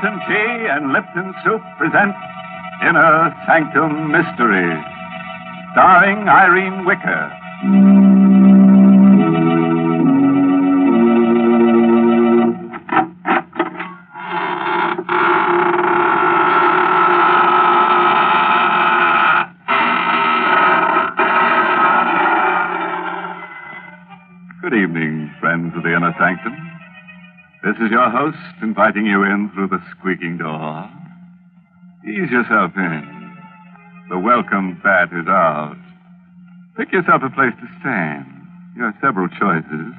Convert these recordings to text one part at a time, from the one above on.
Lipton Tea and Lipton Soup present Inner Sanctum Mystery, starring Irene Wicker. Good evening, friends of the Inner Sanctum. This is your host inviting you in through the squeaking door. Ease yourself in. The welcome bat is out. Pick yourself a place to stand. You have several choices.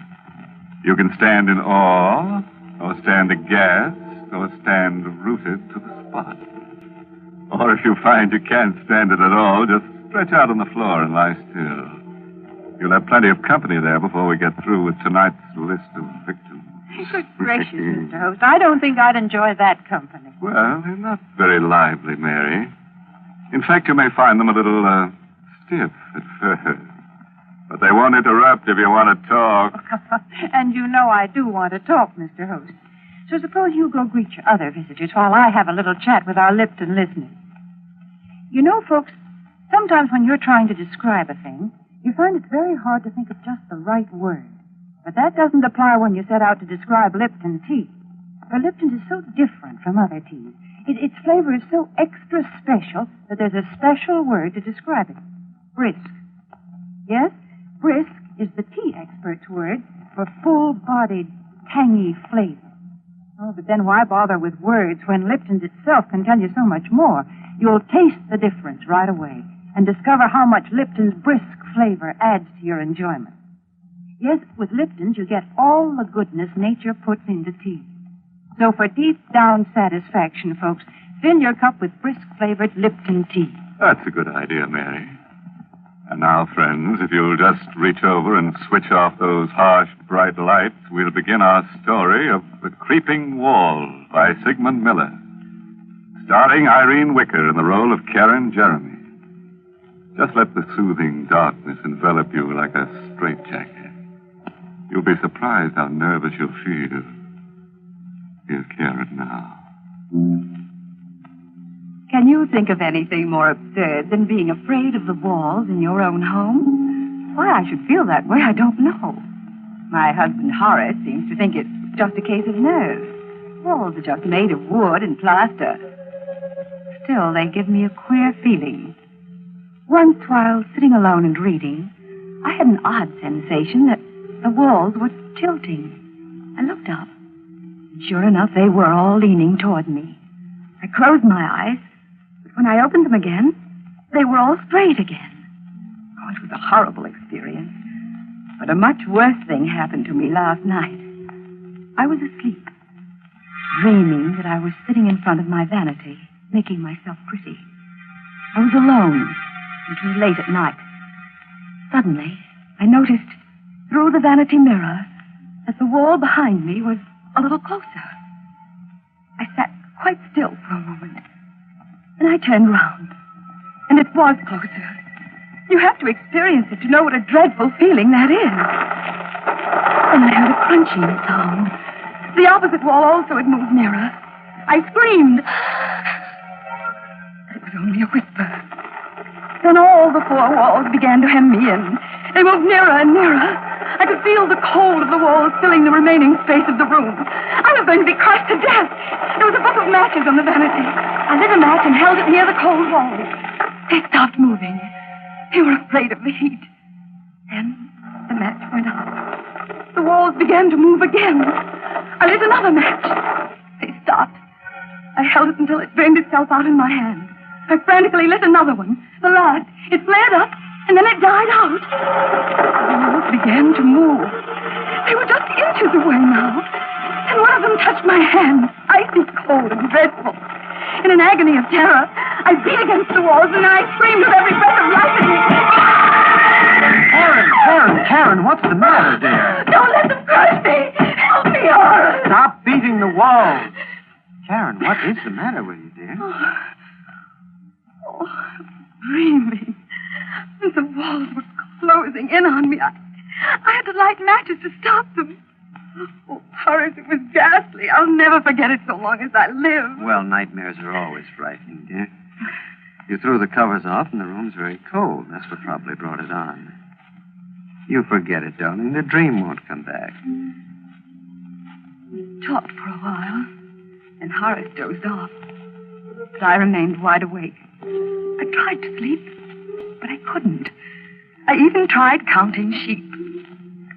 You can stand in awe, or stand aghast, or stand rooted to the spot. Or if you find you can't stand it at all, just stretch out on the floor and lie still. You'll have plenty of company there before we get through with tonight's list of victims. Good gracious, Mr. Host. I don't think I'd enjoy that company. Well, they're not very lively, Mary. In fact, you may find them a little, stiff at first. But they won't interrupt if you want to talk. And you know I do want to talk, Mr. Host. So suppose you go greet your other visitors while I have a little chat with our Lipton listeners. You know, folks, sometimes when you're trying to describe a thing, you find it's very hard to think of just the right word. But that doesn't apply when you set out to describe Lipton tea. For Lipton is so different from other teas. Its flavor is so extra special that there's a special word to describe it. Brisk. Yes, brisk is the tea expert's word for full-bodied, tangy flavor. Oh, but then why bother with words when Lipton's itself can tell you so much more? You'll taste the difference right away and discover how much Lipton's brisk flavor adds to your enjoyment. Yes, with Lipton's, you get all the goodness nature puts into tea. So for deep-down satisfaction, folks, fill your cup with brisk-flavored Lipton tea. That's a good idea, Mary. And now, friends, if you'll just reach over and switch off those harsh, bright lights, we'll begin our story of The Creeping Wall by Sigmund Miller, starring Irene Wicker in the role of Karen Jeremy. Just let the soothing darkness envelop you like a straitjacket. You'll be surprised how nervous you'll feel. Here's Karen now. Can you think of anything more absurd than being afraid of the walls in your own home? Why I should feel that way, I don't know. My husband Horace seems to think it's just a case of nerves. Walls are just made of wood and plaster. Still, they give me a queer feeling. Once, while sitting alone and reading, I had an odd sensation that the walls were tilting. I looked up. Sure enough, they were all leaning toward me. I closed my eyes, but when I opened them again, they were all straight again. Oh, it was a horrible experience. But a much worse thing happened to me last night. I was asleep, dreaming that I was sitting in front of my vanity, making myself pretty. I was alone. It was late at night. Suddenly, I noticed through the vanity mirror that the wall behind me was a little closer. I sat quite still for a moment, and I turned round, and it was closer. You have to experience it to know what a dreadful feeling that is. Then I heard a crunching sound. The opposite wall also had moved nearer. I screamed. But it was only a whisper. Then all the four walls began to hem me in. They moved nearer and nearer. I could feel the cold of the walls filling the remaining space of the room. I was going to be crushed to death. There was a book of matches on the vanity. I lit a match and held it near the cold wall. They stopped moving. They were afraid of the heat. Then the match went out. The walls began to move again. I lit another match. They stopped. I held it until it burned itself out in my hand. I frantically lit another one. The last. It flared up, and then it died out. The walls began to move. They were just inches away now. And one of them touched my hand, icy cold and dreadful. In an agony of terror, I beat against the walls, and I screamed with every breath of life in me. Karen, what's the matter, dear? Don't let them crush me. Help me, Horace. Stop beating the walls. Karen, what is the matter with you, dear? Dreaming. The walls were closing in on me. I had to light matches to stop them. Oh, Horace, it was ghastly. I'll never forget it so long as I live. Well, nightmares are always frightening, dear. You threw the covers off and the room's very cold. That's what probably brought it on. You forget it, darling. The dream won't come back. We talked for a while, and Horace dozed off. But I remained wide awake. I tried to sleep, but I couldn't. I even tried counting sheep.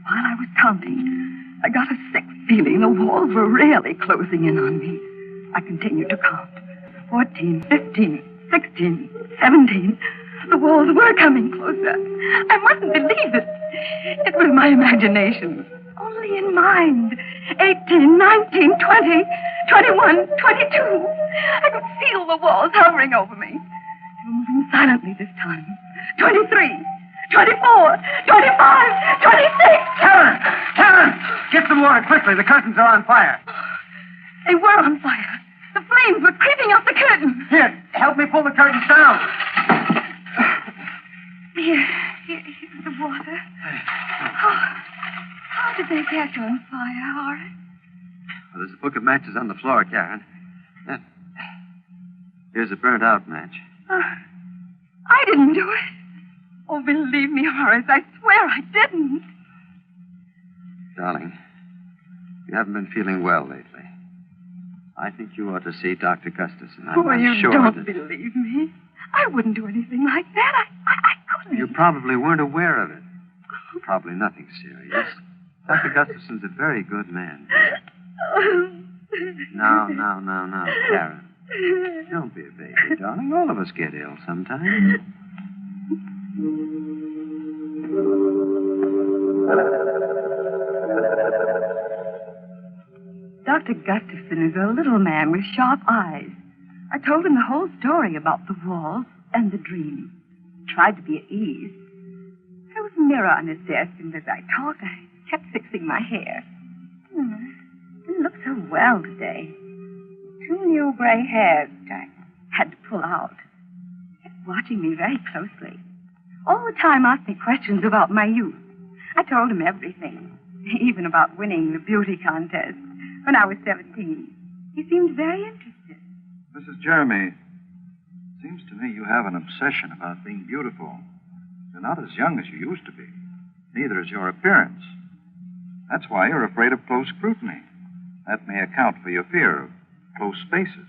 While I was counting, I got a sick feeling the walls were really closing in on me. I continued to count. 14, 15, 16, 17. The walls were coming closer. I mustn't believe it. It was my imagination. Only in mind. 18, 19, 20, 21, 22. I could feel the walls hovering over me. They were moving silently this time. 23, 24, 25, 26. Karen! Karen! Get some water quickly. The curtains are on fire. They were on fire. The flames were creeping up the curtain. Here, help me pull the curtains down. Here's the water. How did they catch on fire, Horace? Well, there's a book of matches on the floor, Karen. Here's a burnt-out match. I didn't do it. Oh, believe me, Horace, I swear I didn't. Darling, you haven't been feeling well lately. I think you ought to see Dr. Gustafson. I'm you sure don't that... believe me. I wouldn't do anything like that. I couldn't. You probably weren't aware of it. Probably nothing serious. Dr. Gustafson's a very good man. Now, Karen. Don't be a baby, darling. All of us get ill sometimes. Dr. Gustafson is a little man with sharp eyes. I told him the whole story about the walls and the dream. Tried to be at ease. There was a mirror on his desk, and as I talked, I kept fixing my hair. Didn't look so well today. 2 new gray hairs that I had to pull out. He kept watching me very closely. All the time asked me questions about my youth. I told him everything, even about winning the beauty contest when I was 17. He seemed very interested. Mrs. Jeremy, seems to me you have an obsession about being beautiful. You're not as young as you used to be. Neither is your appearance. That's why you're afraid of close scrutiny. That may account for your fear of close spaces.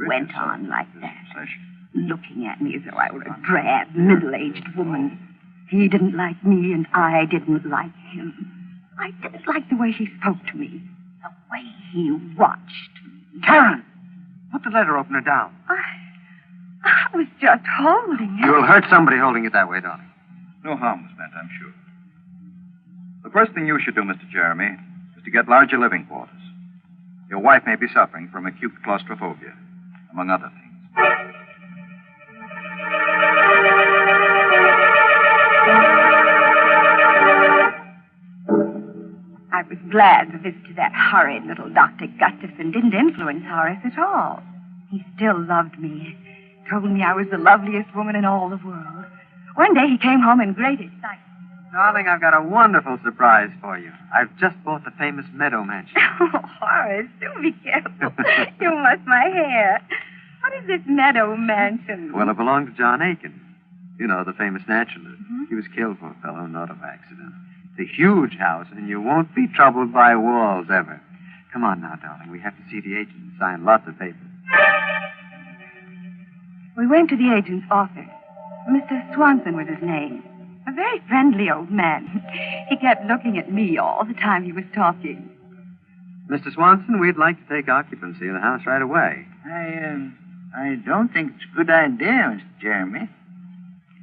Went on like that, looking at me as though I were a drab, middle-aged woman. He didn't like me, and I didn't like him. I didn't like the way he spoke to me, the way he watched me. Karen! Put the letter opener down. I was just holding it. You'll hurt somebody holding it that way, darling. No harm was meant, I'm sure. The first thing you should do, Mr. Jeremy, is to get larger living quarters. Your wife may be suffering from acute claustrophobia, among other things. I was glad the visit to that horrid little Dr. Gustafson didn't influence Horace at all. He still loved me. Told me I was the loveliest woman in all the world. One day he came home in great excitement. Darling, I've got a wonderful surprise for you. I've just bought the famous meadow mansion. Oh, Horace, do be careful. You must my hair. What is this meadow mansion? Well, it belonged to John Aiken. You know, the famous naturalist. Mm-hmm. He was killed, poor fellow, in an auto accident. It's a huge house, and you won't be troubled by walls ever. Come on now, darling. We have to see the agent and sign lots of papers. We went to the agent's office. Mr. Swanson was his name. A very friendly old man. He kept looking at me all the time he was talking. Mr. Swanson, we'd like to take occupancy of the house right away. I don't think it's a good idea, Mr. Jeremy.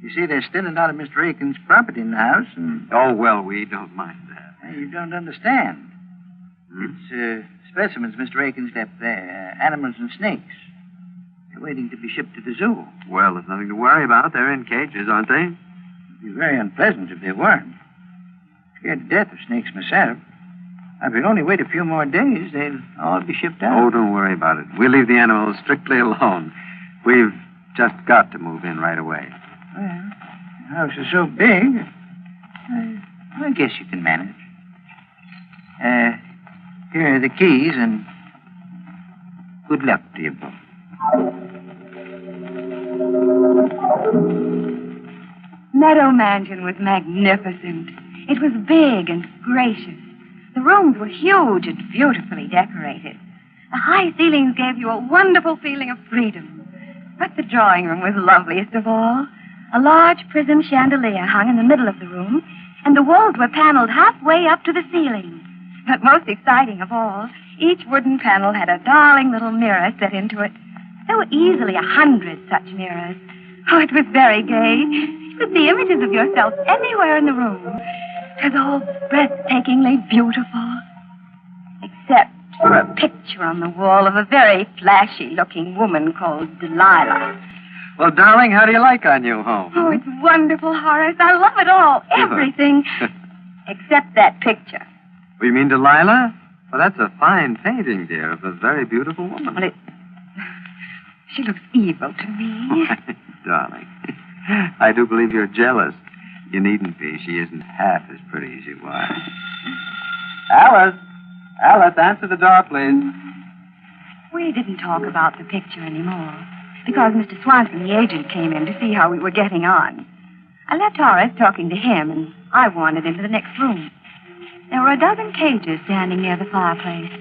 You see, there's still a lot of Mr. Aiken's property in the house, and... Oh, well, we don't mind that. You don't understand. It's specimens Mr. Aiken's left there, animals and snakes. They're waiting to be shipped to the zoo. Well, there's nothing to worry about. They're in cages, aren't they? It'd be very unpleasant if they weren't. Scared to death of snakes myself. If we only wait a few more days, they'll all be shipped out. Oh, don't worry about it. We'll leave the animals strictly alone. We've just got to move in right away. Well, the house is so big, I guess you can manage. Here are the keys, and good luck to you both. Meadow Mansion was magnificent. It was big and gracious. The rooms were huge and beautifully decorated. The high ceilings gave you a wonderful feeling of freedom. But the drawing room was loveliest of all. A large prism chandelier hung in the middle of the room, and the walls were paneled halfway up to the ceiling. But most exciting of all, each wooden panel had a darling little mirror set into it. There were easily 100 such mirrors. Oh, it was very gay. You could see images of yourself anywhere in the room. It was all breathtakingly beautiful. Except for a picture on the wall of a very flashy-looking woman called Delilah. Well, darling, how do you like our new home? Oh, it's wonderful, Horace. I love it all. Everything. Except that picture. Oh, you mean Delilah? Well, that's a fine painting, dear, of a very beautiful woman. Well, she looks evil to me. Darling, I do believe you're jealous. You needn't be. She isn't half as pretty as you are. Alice, answer the door, please. We didn't talk about the picture anymore because Mr. Swanson, the agent, came in to see how we were getting on. I left Horace talking to him, and I wandered into the next room. There were a dozen cages standing near the fireplace,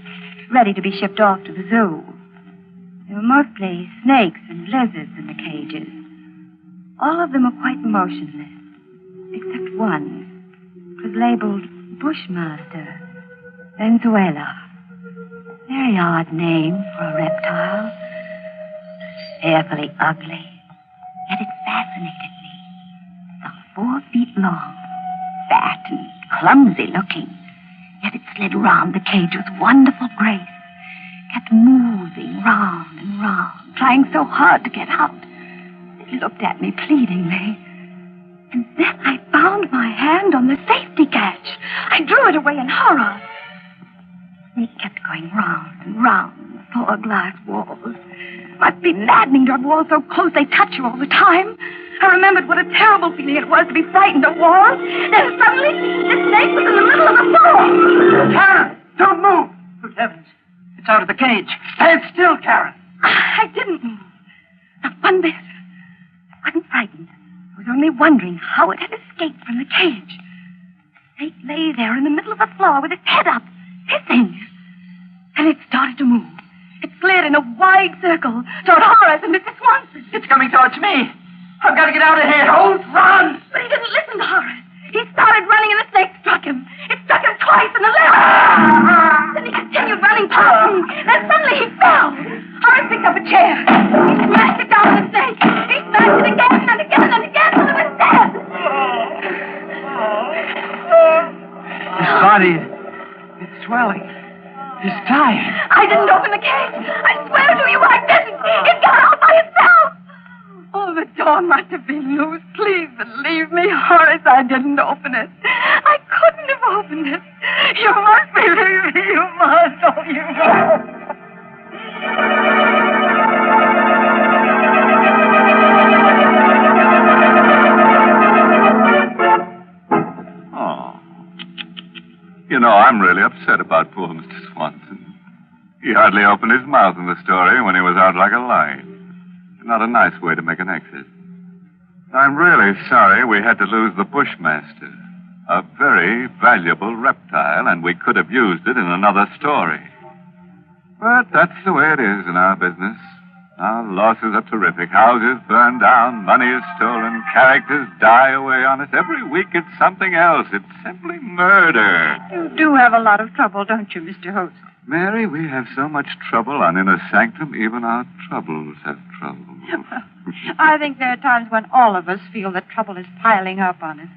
ready to be shipped off to the zoo. There were mostly snakes and lizards in the cages. All of them were quite motionless, except one. It was labeled Bushmaster, Venezuela. Very odd name for a reptile. Fearfully ugly, yet it fascinated me. About 4 feet long, fat and clumsy looking, yet it slid round the cage with wonderful grace, kept moving round and round, trying so hard to get out. It looked at me pleadingly, and then I found my hand on the safety catch. I drew it away in horror. The snake kept going round and round the 4 glass walls. Must be maddening to have walls so close they touch you all the time. I remembered what a terrible feeling it was to be frightened of walls. Then suddenly, the snake was in the middle of the floor. Karen, don't move! Good heavens, it's out of the cage. Stand still, Karen. I didn't move. Not one bit. I wasn't frightened. I was only wondering how it had escaped from the cage. The snake lay there in the middle of the floor with its head up, hissing. And it started to move. It slid in a wide circle toward Horace and Mr. Swanson. It's coming towards me. I've got to get out of here. Don't run! But he didn't listen to Horace. He started running and the snake struck him. It struck him twice in the leg. Then he continued running past me. Then suddenly he fell. Horace picked up a chair. He smashed it down on the snake. He smashed it again and again and again till it was dead. His body, it's swelling. He's dying. I didn't open the cage. I swear to you I didn't. It got out by itself. Oh, the door must have been loose. Please believe me, Horace. I didn't open it. I couldn't have opened it. You must believe me. You must. Oh, you must. You know, I'm really upset about poor Mr. Swanson. He hardly opened his mouth in the story when he was out like a light. Not a nice way to make an exit. I'm really sorry we had to lose the Bushmaster. A very valuable reptile, and we could have used it in another story. But that's the way it is in our business. Our losses are terrific. Houses burn down, money is stolen, characters die away on us. Every week it's something else. It's simply murder. You do have a lot of trouble, don't you, Mr. Host? Mary, we have so much trouble on Inner Sanctum, even our troubles have trouble. I think there are times when all of us feel that trouble is piling up on us.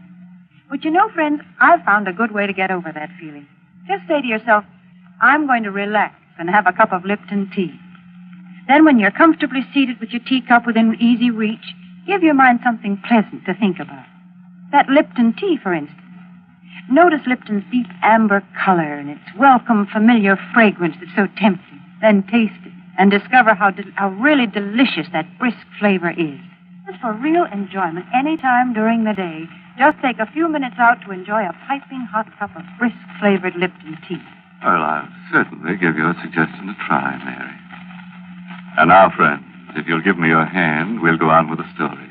But you know, friends, I've found a good way to get over that feeling. Just say to yourself, I'm going to relax and have a cup of Lipton tea. Then when you're comfortably seated with your teacup within easy reach, give your mind something pleasant to think about. That Lipton tea, for instance. Notice Lipton's deep amber color and its welcome, familiar fragrance that's so tempting. Then taste it and discover how really delicious that brisk flavor is. Just for real enjoyment any time during the day, Just take a few minutes out to enjoy a piping hot cup of brisk-flavored Lipton tea. Well, I'll certainly give your suggestion a try, Mary. And now, friends, if you'll give me your hand, we'll go on with the story.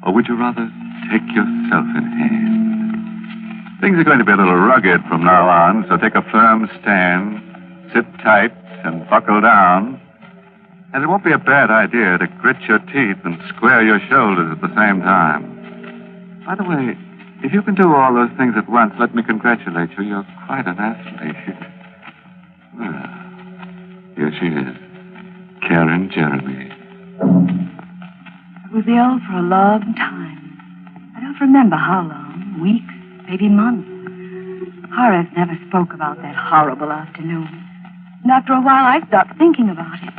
Or would you rather take yourself in hand? Things are going to be a little rugged from now on, so take a firm stand, sit tight, and buckle down. And it won't be a bad idea to grit your teeth and square your shoulders at the same time. By the way, if you can do all those things at once, let me congratulate you. You're quite an athlete. Well, here she is, Karen Jeremy. I was ill for a long time. I don't remember how long. Weeks, maybe months. Horace never spoke about that horrible afternoon. And after a while, I stopped thinking about it.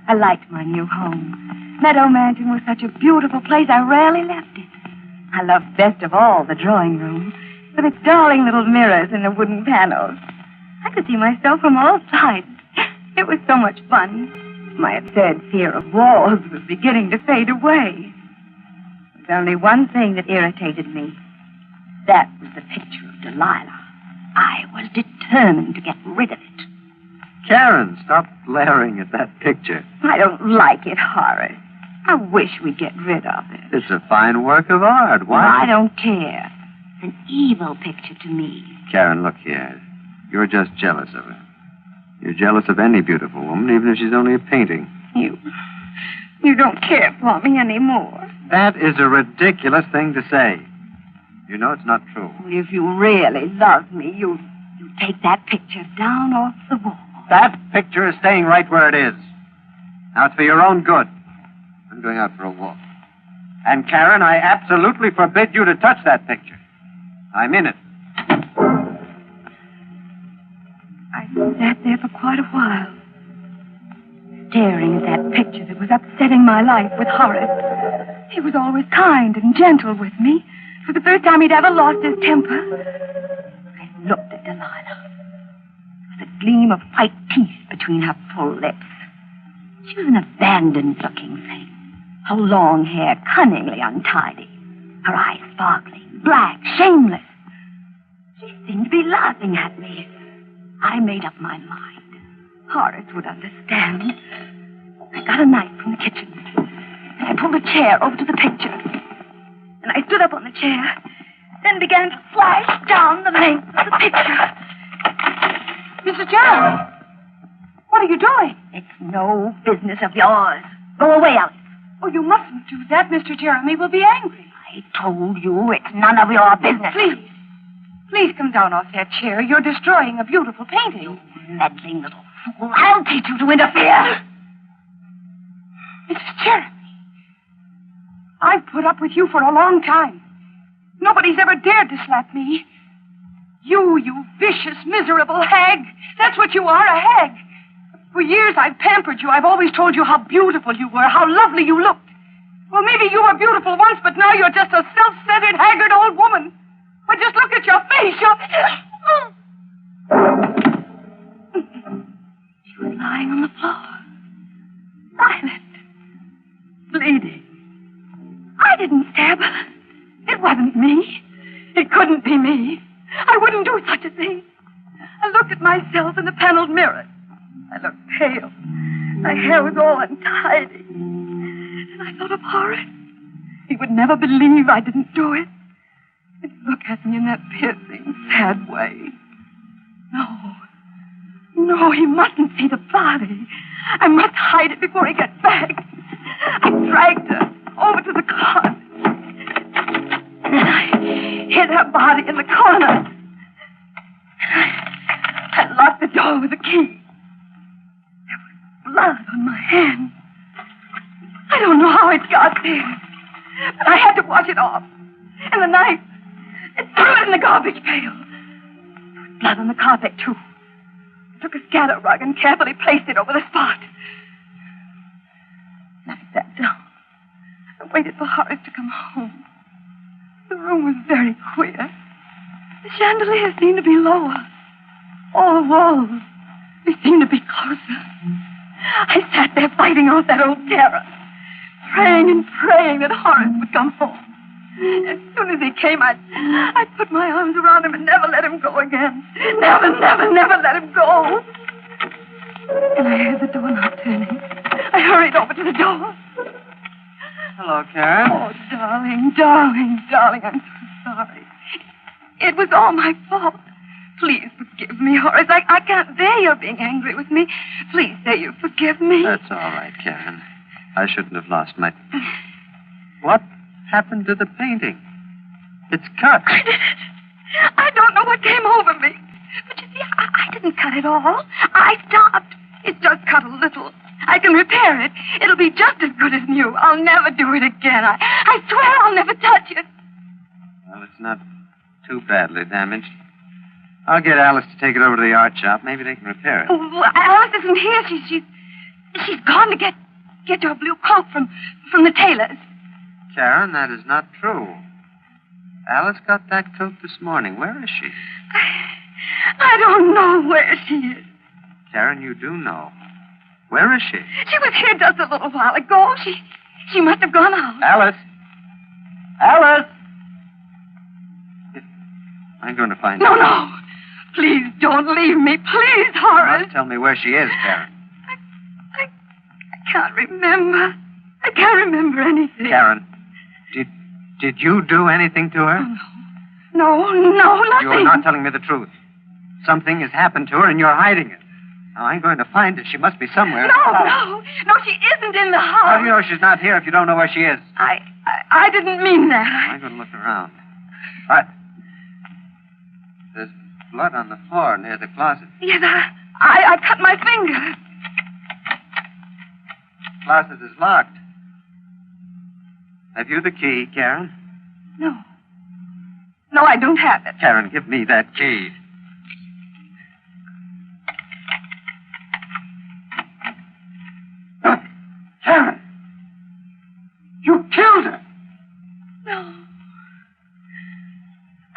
I liked my new home. Meadow Mansion was such a beautiful place, I rarely left it. I loved best of all the drawing room, with its darling little mirrors and the wooden panels. I could see myself from all sides. It was so much fun. My absurd fear of walls was beginning to fade away. There was only one thing that irritated me. That was the picture of Delilah. I was determined to get rid of it. Karen, stop glaring at that picture. I don't like it, Horace. I wish we'd get rid of it. It's a fine work of art. Why? I don't care. It's an evil picture to me. Karen, look here. You're just jealous of her. You're jealous of any beautiful woman, even if she's only a painting. You don't care for me anymore. That is a ridiculous thing to say. You know it's not true. If you really love me, you take that picture down off the wall. That picture is staying right where it is. Now, it's for your own good. I'm going out for a walk. And, Karen, I absolutely forbid you to touch that picture. I'm in it. I sat there for quite a while, staring at that picture that was upsetting my life with Horace. He was always kind and gentle with me. For the first time he'd ever lost his temper. I looked at Delilah. There was a gleam of white teeth between her full lips. She was an abandoned-looking thing. Her long hair cunningly untidy. Her eyes sparkling, black, shameless. She seemed to be laughing at me. I made up my mind. Horace would understand. I got a knife from the kitchen. And I pulled a chair over to the picture. And I stood up on the chair, then began to slash down the length of the picture. Mr. Jeremy, what are you doing? It's no business of yours. Go away, Alice. Oh, you mustn't do that. Mr. Jeremy will be angry. I told you it's none of your business. Please come down off that chair. You're destroying a beautiful painting. You meddling little fool. I'll teach you to interfere. Mrs. Jeremy, I've put up with you for a long time. Nobody's ever dared to slap me. You vicious, miserable hag. That's what you are, a hag. For years I've pampered you. I've always told you how beautiful you were, how lovely you looked. Well, maybe you were beautiful once, but now you're just a self-centered, haggard old woman. But just look at your face. She was lying on the floor, silent, bleeding. I didn't stab her. It wasn't me. It couldn't be me. I wouldn't do such a thing. I looked at myself in the paneled mirror. I looked pale. My hair was all untidy. And I thought of Horace. He would never believe I didn't do it. He'd look at me in that piercing, sad way. No, he mustn't see the body. I must hide it before he gets back. I dragged her over to the closet. And then I hid her body in the corner. I locked the door with a key. There was blood on my hand. I don't know how it got there, but I had to wash it off. And the knife, I threw it in the garbage pail. There was blood on the carpet, too. I took a scatter rug and carefully placed it over the spot. And I sat down and waited for Horace to come home. The room was very queer. The chandelier seemed to be lower. All the walls, they seemed to be closer. I sat there fighting off that old terror, praying and praying that Horace would come home. As soon as he came, I'd put my arms around him and never let him go again. Never let him go. And I heard the doorknob turning. I hurried over to the door. Hello, Karen. Oh, darling, I'm so sorry. It was all my fault. Please forgive me, Horace. I can't bear your being angry with me. Please say you forgive me. That's all right, Karen. I shouldn't have lost my... What happened to the painting? It's cut. I did it. I don't know what came over me. But you see, I didn't cut it all. I stopped. It's just cut a little. I can repair it. It'll be just as good as new. I'll never do it again. I swear I'll never touch it. Well, it's not too badly damaged. I'll get Alice to take it over to the art shop. Maybe they can repair it. Oh, Alice isn't here. She's gone to get your blue coat from the tailor's. Karen, that is not true. Alice got that coat this morning. Where is she? I don't know where she is. Karen, you do know. Where is she? She was here just a little while ago. She must have gone out. Alice! Alice! I'm going to find her. No. Please don't leave me. Please, Horace. You must tell me where she is, Karen. I can't remember. I can't remember anything. Karen, did you do anything to her? No, nothing. You are not telling me the truth. Something has happened to her and you're hiding it. Now, I'm going to find her. She must be somewhere. No, she isn't in the house. How do you know she's not here if you don't know where she is? I didn't mean that. I'm going to look around. All right. There's blood on the floor near the closet. Yes, I cut my finger. The closet is locked. Have you the key, Karen? No, I don't have it. Karen, give me that key. Karen! You killed her! No.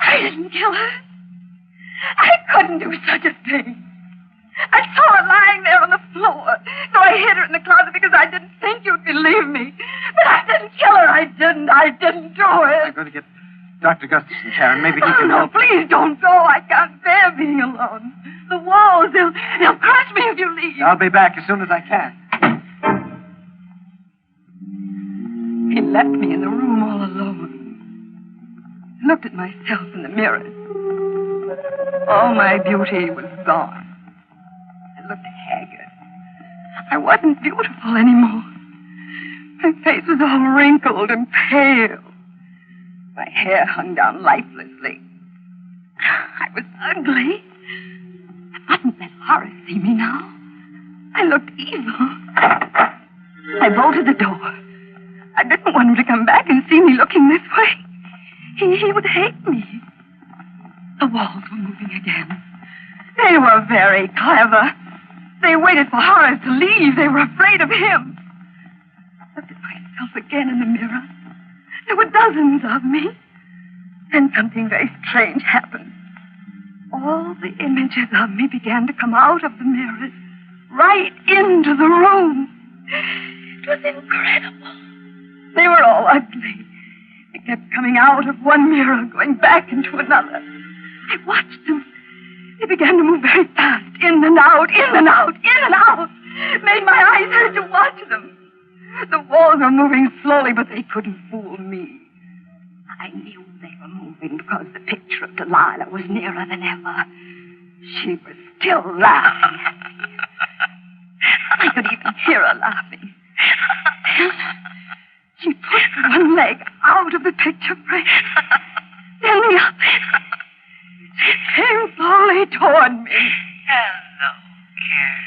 I didn't kill her. I couldn't do such a thing. I saw her lying there on the floor, so I hid her in the closet because I didn't think you'd believe me. But I didn't kill her. I didn't do it. I'm going to get Dr. Gustafson, Karen. Maybe he can No, help. please don't go. I can't bear being alone. The walls, they'll crush me if you leave. I'll be back as soon as I can. He left me in the room all alone. I looked at myself in the mirror. All my beauty was gone. I looked haggard. I wasn't beautiful anymore. My face was all wrinkled and pale. My hair hung down lifelessly. I was ugly. I mustn't let Horace see me now. I looked evil. I bolted the door. I didn't want him to come back and see me looking this way. He would hate me. The walls were moving again. They were very clever. They waited for Horace to leave. They were afraid of him. I looked at myself again in the mirror. There were dozens of me. Then something very strange happened. All the images of me began to come out of the mirrors, right into the room. It was incredible. They were all ugly. They kept coming out of one mirror, going back into another. I watched them. They began to move very fast, in and out, in and out, in and out. It made my eyes hurt to watch them. The walls were moving slowly, but they couldn't fool me. I knew they were moving because the picture of Delilah was nearer than ever. She was still laughing at me. I could even hear her laughing. She pushed one leg out of the picture frame, then the other. She came slowly toward me. Hello, Karen.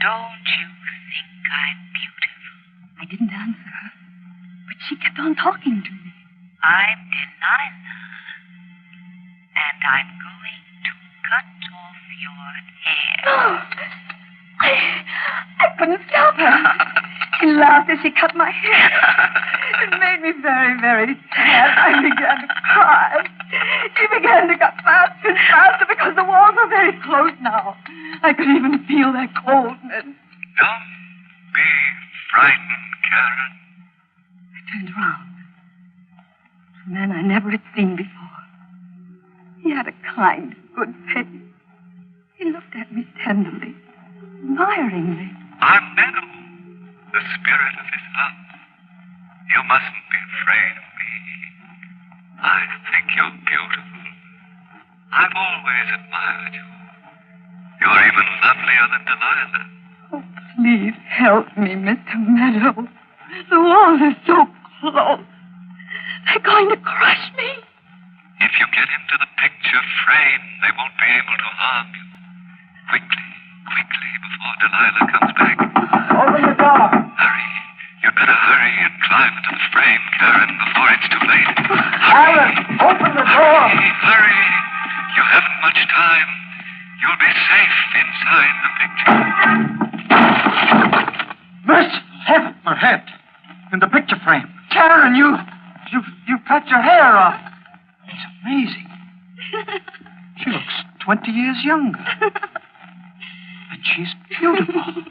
Don't you think I'm beautiful? I didn't answer her, but she kept on talking to me. I'm Delilah, and I'm going to cut off your hair. I couldn't stop her. She laughed as she cut my hair. It made me very, very sad. I began to cry. She began to cut faster and faster because the walls were very close now. I could even feel their coldness. Don't be frightened, Karen. I turned around. A man I never had seen before. He had a kind, good face. He looked at me tenderly, admiringly. I'm Meadow, the spirit of his love. You mustn't be afraid of me. I think you're beautiful. I've always admired you. You're even lovelier than Delilah. Oh, please help me, Mr. Meadow. The walls are so close. They're going to crush me. If you get into the picture frame, they won't be able to harm you. Quickly, before Delilah comes back. Open the door. Hurry. You'd better hurry and climb into the frame, Karen, before it's too late. Alan, open the door. Hurry. You haven't much time. You'll be safe inside the picture. Merciful heaven, her head in the picture frame. Karen, you cut your hair off. It's amazing. She looks 20 years younger. And she's beautiful.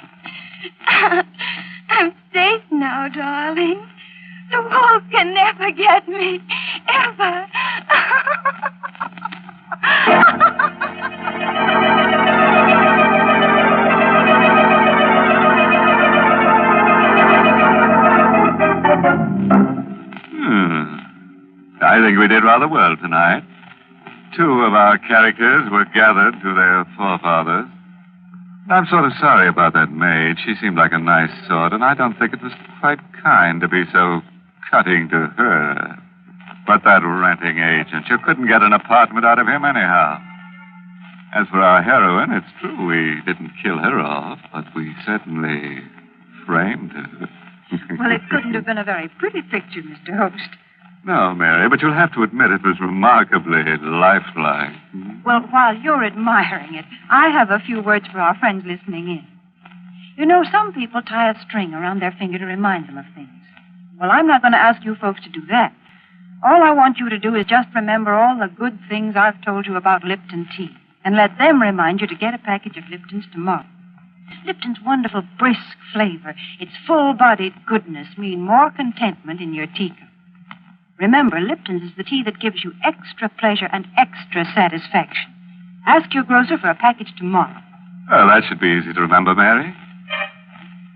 I'm safe now, darling. The wolf can never get me. Ever. I think we did rather well tonight. Two of our characters were gathered to their forefathers. I'm sort of sorry about that maid. She seemed like a nice sort, and I don't think it was quite kind to be so cutting to her. But that renting agent, you couldn't get an apartment out of him anyhow. As for our heroine, it's true we didn't kill her off, but we certainly framed her. Well, it couldn't have been a very pretty picture, Mr. Host. No, Mary, but you'll have to admit it was remarkably lifelike. Well, while you're admiring it, I have a few words for our friends listening in. You know, some people tie a string around their finger to remind them of things. Well, I'm not going to ask you folks to do that. All I want you to do is just remember all the good things I've told you about Lipton tea, and let them remind you to get a package of Lipton's tomorrow. Lipton's wonderful brisk flavor, its full-bodied goodness mean more contentment in your teacup. Remember, Lipton's is the tea that gives you extra pleasure and extra satisfaction. Ask your grocer for a package tomorrow. Well, that should be easy to remember, Mary.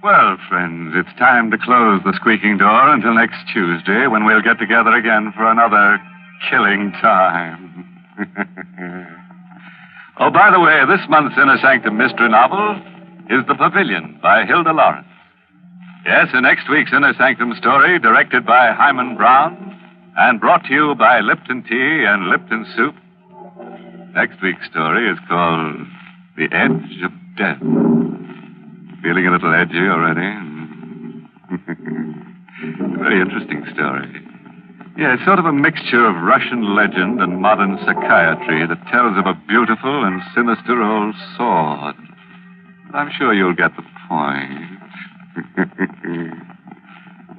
Well, friends, it's time to close the squeaking door until next Tuesday, when we'll get together again for another killing time. Oh, by the way, this month's Inner Sanctum mystery novel is The Pavilion by Hilda Lawrence. Yes, in next week's Inner Sanctum story, directed by Hyman Brown, and brought to you by Lipton Tea and Lipton Soup. Next week's story is called The Edge of Death. Feeling a little edgy already? Very interesting story. Yeah, it's sort of a mixture of Russian legend and modern psychiatry that tells of a beautiful and sinister old sword. But I'm sure you'll get the point.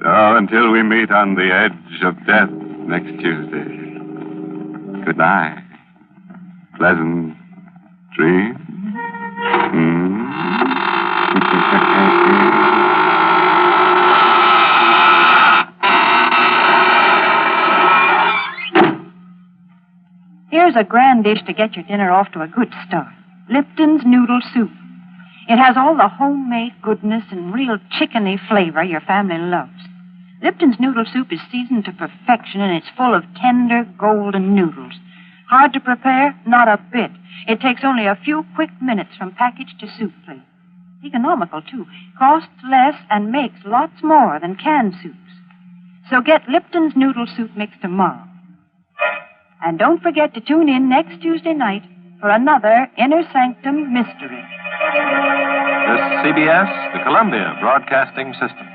So, until we meet on the edge of death next Tuesday, good night. Pleasant dreams. Here's a grand dish to get your dinner off to a good start. Lipton's Noodle Soup. It has all the homemade goodness and real chickeny flavor your family loves. Lipton's Noodle Soup is seasoned to perfection, and it's full of tender, golden noodles. Hard to prepare? Not a bit. It takes only a few quick minutes from package to soup plate. Economical, too. Costs less and makes lots more than canned soups. So get Lipton's Noodle Soup mix tomorrow. And don't forget to tune in next Tuesday night for another Inner Sanctum mystery. This is CBS, the Columbia Broadcasting System.